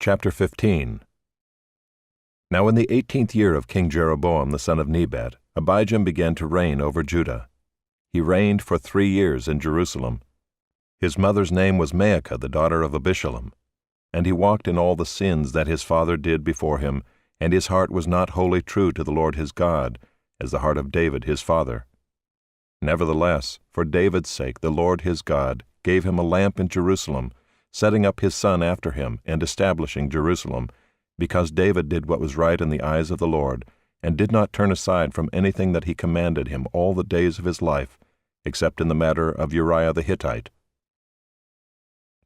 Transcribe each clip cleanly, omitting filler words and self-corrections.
Chapter 15. Now in the 18th year of King Jeroboam the son of Nebat, Abijam began to reign over Judah. He reigned for 3 years in Jerusalem. His mother's name was Maacah the daughter of Abishalom. And he walked in all the sins that his father did before him, and his heart was not wholly true to the Lord his God, as the heart of David his father. Nevertheless, for David's sake the Lord his God gave him a lamp in Jerusalem, setting up his son after him and establishing Jerusalem, because David did what was right in the eyes of the Lord, and did not turn aside from anything that he commanded him all the days of his life, except in the matter of Uriah the Hittite.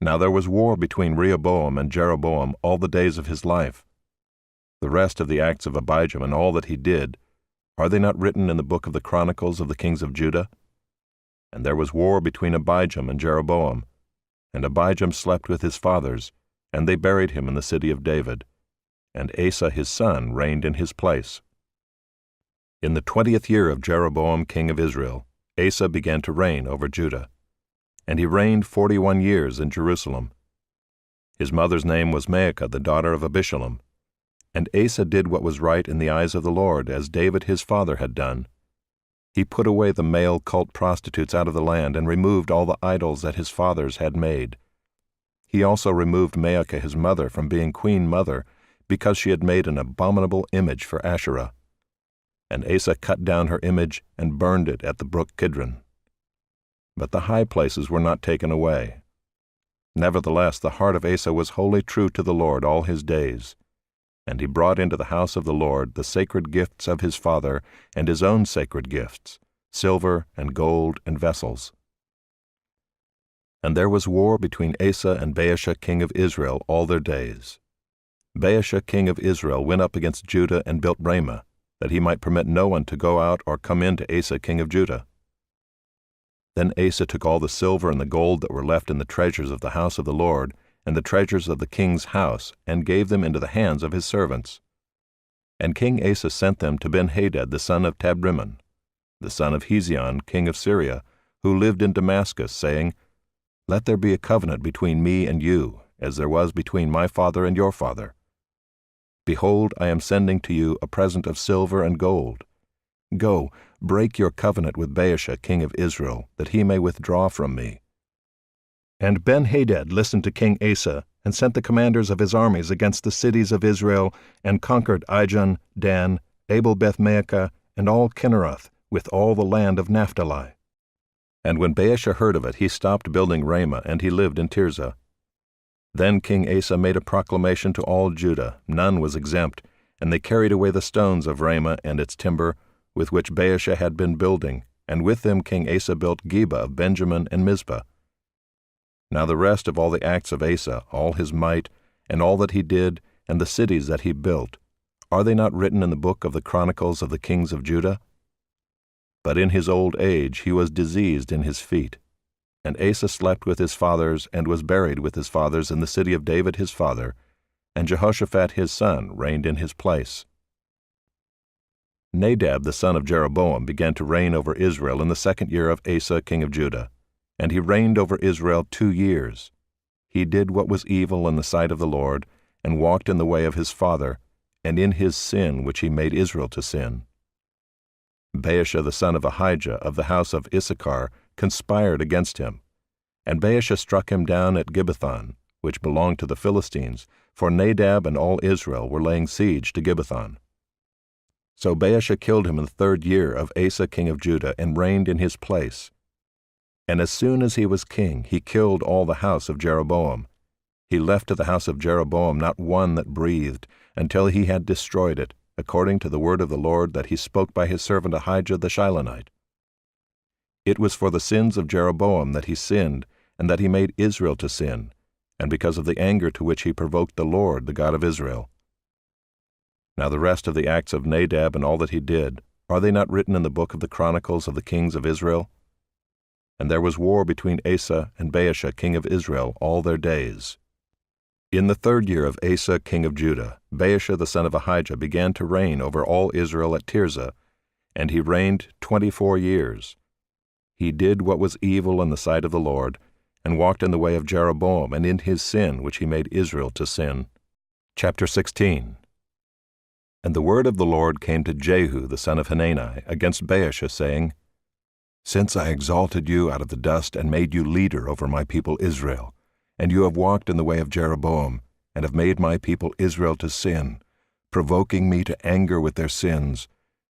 Now there was war between Rehoboam and Jeroboam all the days of his life. The rest of the acts of Abijam and all that he did, are they not written in the book of the Chronicles of the kings of Judah? And there was war between Abijam and Jeroboam. And Abijam slept with his fathers, and they buried him in the city of David. And Asa his son reigned in his place. In the 20th year of Jeroboam king of Israel, Asa began to reign over Judah. And he reigned 41 years in Jerusalem. His mother's name was Maacah the daughter of Abishalom. And Asa did what was right in the eyes of the Lord, as David his father had done. He put away the male cult prostitutes out of the land, and removed all the idols that his fathers had made. He also removed Maacah his mother from being queen mother, because she had made an abominable image for Asherah. And Asa cut down her image and burned it at the brook Kidron. But the high places were not taken away. Nevertheless, the heart of Asa was wholly true to the Lord all his days. And he brought into the house of the Lord the sacred gifts of his father, and his own sacred gifts, silver and gold and vessels. And there was war between Asa and Baasha king of Israel all their days. Baasha king of Israel went up against Judah and built Ramah, that he might permit no one to go out or come in to Asa king of Judah. Then Asa took all the silver and the gold that were left in the treasures of the house of the Lord, and the treasures of the king's house, and gave them into the hands of his servants. And King Asa sent them to Ben-Hadad the son of Tabrimon, the son of Hezion king of Syria, who lived in Damascus, saying, Let there be a covenant between me and you, as there was between my father and your father. Behold, I am sending to you a present of silver and gold. Go, break your covenant with Baasha king of Israel, that he may withdraw from me. And Ben-Hadad listened to King Asa, and sent the commanders of his armies against the cities of Israel, and conquered Ijon, Dan, Abel-Beth-Maacah, and all Kinneroth, with all the land of Naphtali. And when Baasha heard of it, he stopped building Ramah, and he lived in Tirzah. Then King Asa made a proclamation to all Judah, none was exempt, and they carried away the stones of Ramah and its timber, with which Baasha had been building, and with them King Asa built Geba of Benjamin and Mizpah. Now the rest of all the acts of Asa, all his might, and all that he did, and the cities that he built, are they not written in the book of the Chronicles of the kings of Judah? But in his old age he was diseased in his feet. And Asa slept with his fathers, and was buried with his fathers in the city of David his father, and Jehoshaphat his son reigned in his place. Nadab the son of Jeroboam began to reign over Israel in the 2nd year of Asa king of Judah. And he reigned over Israel 2 years. He did what was evil in the sight of the Lord, and walked in the way of his father, and in his sin which he made Israel to sin. Baasha the son of Ahijah of the house of Issachar conspired against him. And Baasha struck him down at Gibbethon, which belonged to the Philistines, for Nadab and all Israel were laying siege to Gibbethon. So Baasha killed him in the 3rd year of Asa king of Judah, and reigned in his place. And as soon as he was king, he killed all the house of Jeroboam. He left to the house of Jeroboam not one that breathed, until he had destroyed it, according to the word of the Lord that he spoke by his servant Ahijah the Shilonite. It was for the sins of Jeroboam that he sinned, and that he made Israel to sin, and because of the anger to which he provoked the Lord, the God of Israel. Now the rest of the acts of Nadab and all that he did, are they not written in the book of the Chronicles of the kings of Israel? And there was war between Asa and Baasha king of Israel all their days. In the 3rd year of Asa king of Judah, Baasha the son of Ahijah began to reign over all Israel at Tirzah, and he reigned 24 years. He did what was evil in the sight of the Lord, and walked in the way of Jeroboam, and in his sin which he made Israel to sin. Chapter 16. And the word of the Lord came to Jehu the son of Hanani against Baasha, saying, Since I exalted you out of the dust and made you leader over my people Israel, and you have walked in the way of Jeroboam, and have made my people Israel to sin, provoking me to anger with their sins,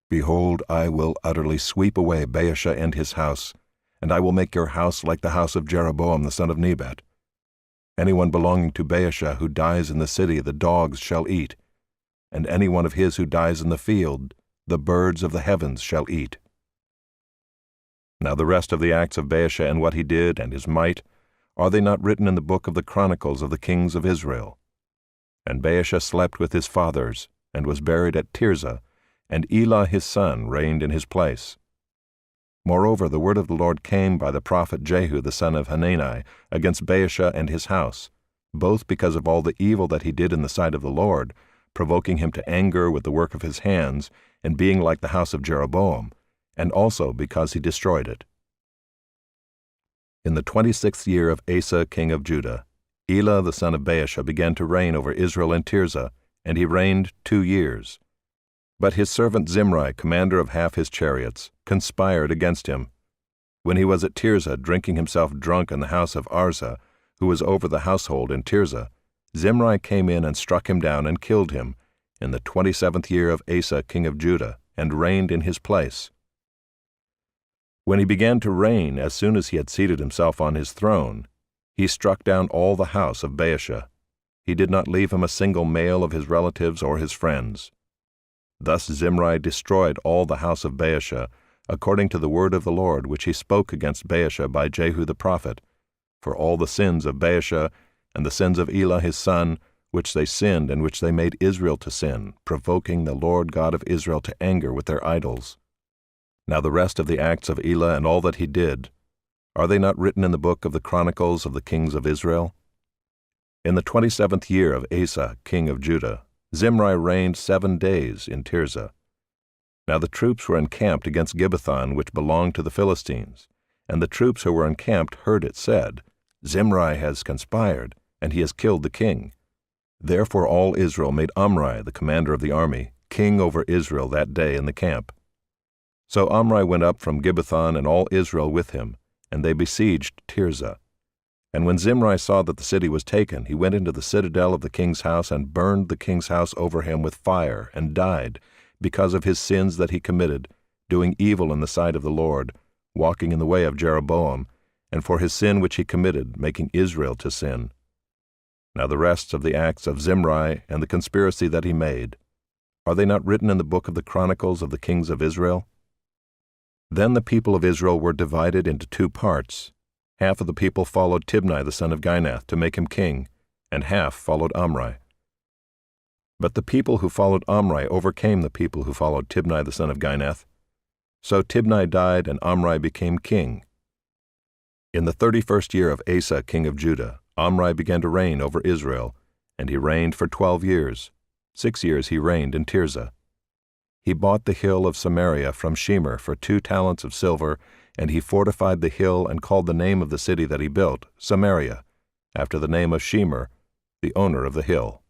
behold, I will utterly sweep away Baasha and his house, and I will make your house like the house of Jeroboam the son of Nebat. Anyone belonging to Baasha who dies in the city the dogs shall eat, and any one of his who dies in the field the birds of the heavens shall eat. Now the rest of the acts of Baasha and what he did and his might, are they not written in the book of the chronicles of the kings of Israel? And Baasha slept with his fathers, and was buried at Tirzah, and Elah his son reigned in his place. Moreover, the word of the Lord came by the prophet Jehu the son of Hanani against Baasha and his house, both because of all the evil that he did in the sight of the Lord, provoking him to anger with the work of his hands, and being like the house of Jeroboam, and also because he destroyed it. In the 26th year of Asa king of Judah, Elah the son of Baasha began to reign over Israel in Tirzah, and he reigned 2 years. But his servant Zimri, commander of half his chariots, conspired against him. When he was at Tirzah, drinking himself drunk in the house of Arza, who was over the household in Tirzah, Zimri came in and struck him down and killed him, in the 27th year of Asa king of Judah, and reigned in his place. When he began to reign, as soon as he had seated himself on his throne, he struck down all the house of Baasha. He did not leave him a single male of his relatives or his friends. Thus Zimri destroyed all the house of Baasha, according to the word of the Lord which he spoke against Baasha by Jehu the prophet, for all the sins of Baasha and the sins of Elah his son, which they sinned and which they made Israel to sin, provoking the Lord God of Israel to anger with their idols. Now the rest of the acts of Elah and all that he did, are they not written in the book of the chronicles of the kings of Israel? In the 27th year of Asa king of Judah, Zimri reigned 7 days in Tirzah. Now the troops were encamped against Gibbethon, which belonged to the Philistines, and the troops who were encamped heard it said, Zimri has conspired, and he has killed the king. Therefore all Israel made Omri, the commander of the army, king over Israel that day in the camp. So Omri went up from Gibbethon and all Israel with him, and they besieged Tirzah. And when Zimri saw that the city was taken, he went into the citadel of the king's house and burned the king's house over him with fire, and died, because of his sins that he committed, doing evil in the sight of the Lord, walking in the way of Jeroboam, and for his sin which he committed, making Israel to sin. Now the rest of the acts of Zimri and the conspiracy that he made, are they not written in the book of the chronicles of the kings of Israel? Then the people of Israel were divided into 2 parts. Half of the people followed Tibni the son of Ginath to make him king, and half followed Omri. But the people who followed Omri overcame the people who followed Tibni the son of Ginath. So Tibni died, and Omri became king. In the 31st year of Asa king of Judah, Omri began to reign over Israel, and he reigned for 12 years. 6 years he reigned in Tirzah. He bought the hill of Samaria from Shemer for 2 talents of silver, and he fortified the hill and called the name of the city that he built Samaria, after the name of Shemer, the owner of the hill.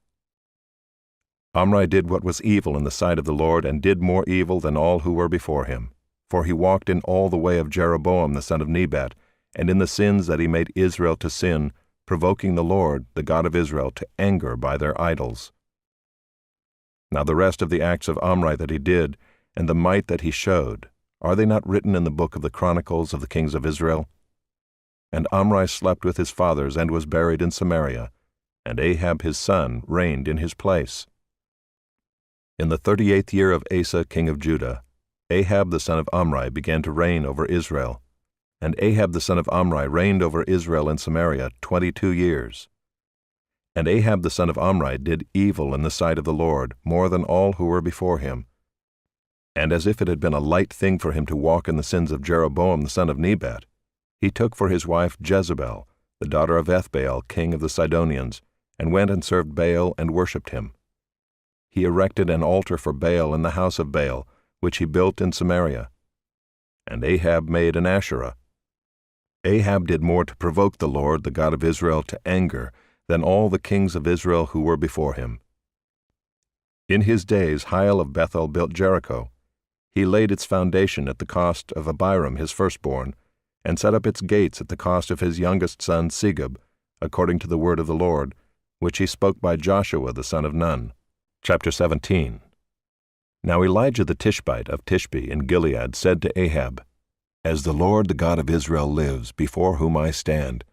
Omri did what was evil in the sight of the Lord, and did more evil than all who were before him. For he walked in all the way of Jeroboam the son of Nebat, and in the sins that he made Israel to sin, provoking the Lord, the God of Israel, to anger by their idols. Now the rest of the acts of Omri that he did, and the might that he showed, are they not written in the book of the chronicles of the kings of Israel? And Omri slept with his fathers and was buried in Samaria, and Ahab his son reigned in his place. In the 38th year of Asa king of Judah, Ahab the son of Omri began to reign over Israel. And Ahab the son of Omri reigned over Israel in Samaria 22 years. And Ahab the son of Omri did evil in the sight of the Lord, more than all who were before him. And as if it had been a light thing for him to walk in the sins of Jeroboam the son of Nebat, he took for his wife Jezebel, the daughter of Ethbaal, king of the Sidonians, and went and served Baal and worshipped him. He erected an altar for Baal in the house of Baal, which he built in Samaria. And Ahab made an Asherah. Ahab did more to provoke the Lord, the God of Israel, to anger than all the kings of Israel who were before him. In his days Hiel of Bethel built Jericho. He laid its foundation at the cost of Abiram his firstborn, and set up its gates at the cost of his youngest son Segub, according to the word of the Lord, which he spoke by Joshua the son of Nun. Chapter 17. Now Elijah the Tishbite of Tishbe in Gilead said to Ahab, As the Lord the God of Israel lives, before whom I stand,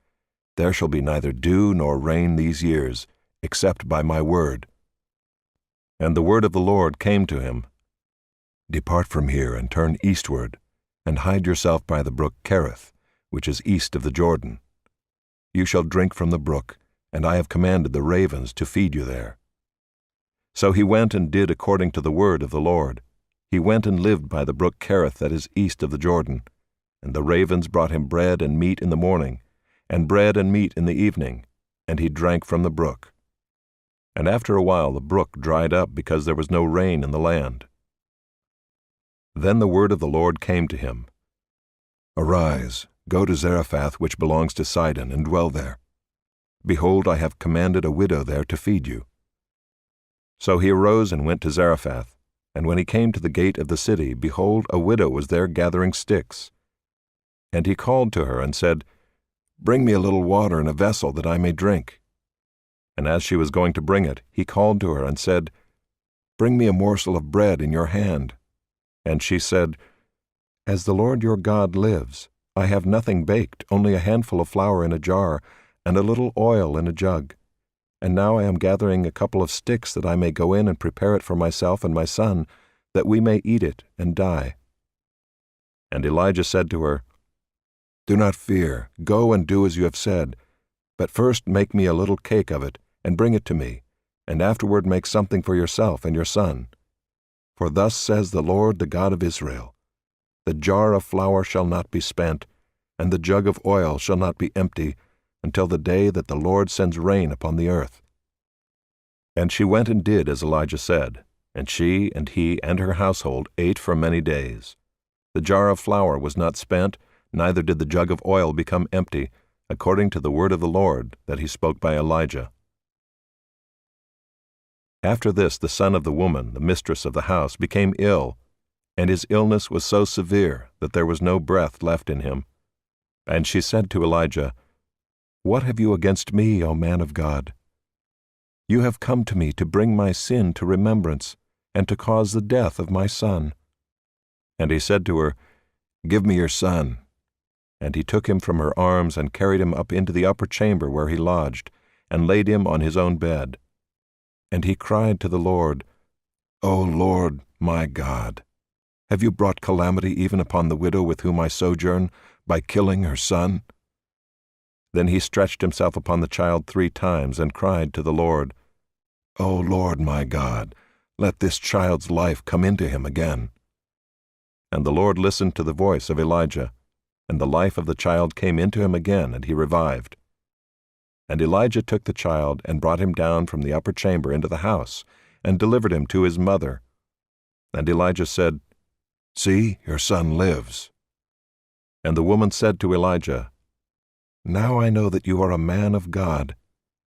there shall be neither dew nor rain these years, except by my word. And the word of the Lord came to him, Depart from here and turn eastward, and hide yourself by the brook Cherith, which is east of the Jordan. You shall drink from the brook, and I have commanded the ravens to feed you there. So he went and did according to the word of the Lord. He went and lived by the brook Cherith that is east of the Jordan. And the ravens brought him bread and meat in the morning, and bread and meat in the evening, and he drank from the brook. And after a while the brook dried up because there was no rain in the land. Then the word of the Lord came to him, Arise, go to Zarephath which belongs to Sidon, and dwell there. Behold, I have commanded a widow there to feed you. So he arose and went to Zarephath, and when he came to the gate of the city, behold, a widow was there gathering sticks. And he called to her and said, Bring me a little water in a vessel that I may drink. And as she was going to bring it, he called to her and said, Bring me a morsel of bread in your hand. And she said, As the Lord your God lives, I have nothing baked, only a handful of flour in a jar, and a little oil in a jug. And now I am gathering a couple of sticks that I may go in and prepare it for myself and my son, that we may eat it and die. And Elijah said to her, Do not fear, go and do as you have said, but first make me a little cake of it, and bring it to me, and afterward make something for yourself and your son. For thus says the Lord, the God of Israel, The jar of flour shall not be spent, and the jug of oil shall not be empty, until the day that the Lord sends rain upon the earth. And she went and did as Elijah said, and she and he and her household ate for many days. The jar of flour was not spent, neither did the jug of oil become empty, according to the word of the Lord that he spoke by Elijah. After this the son of the woman, the mistress of the house, became ill, and his illness was so severe that there was no breath left in him. And she said to Elijah, What have you against me, O man of God? You have come to me to bring my sin to remembrance, and to cause the death of my son. And he said to her, Give me your son. And he took him from her arms and carried him up into the upper chamber where he lodged, and laid him on his own bed. And he cried to the Lord, O Lord, my God, have you brought calamity even upon the widow with whom I sojourn, by killing her son? Then he stretched himself upon the child 3 times and cried to the Lord, O Lord my God, let this child's life come into him again. And the Lord listened to the voice of Elijah, and the life of the child came into him again, and he revived. And Elijah took the child and brought him down from the upper chamber into the house, and delivered him to his mother. And Elijah said, See, your son lives. And the woman said to Elijah, Now I know that you are a man of God,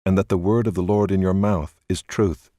and that the word of the Lord in your mouth is truth.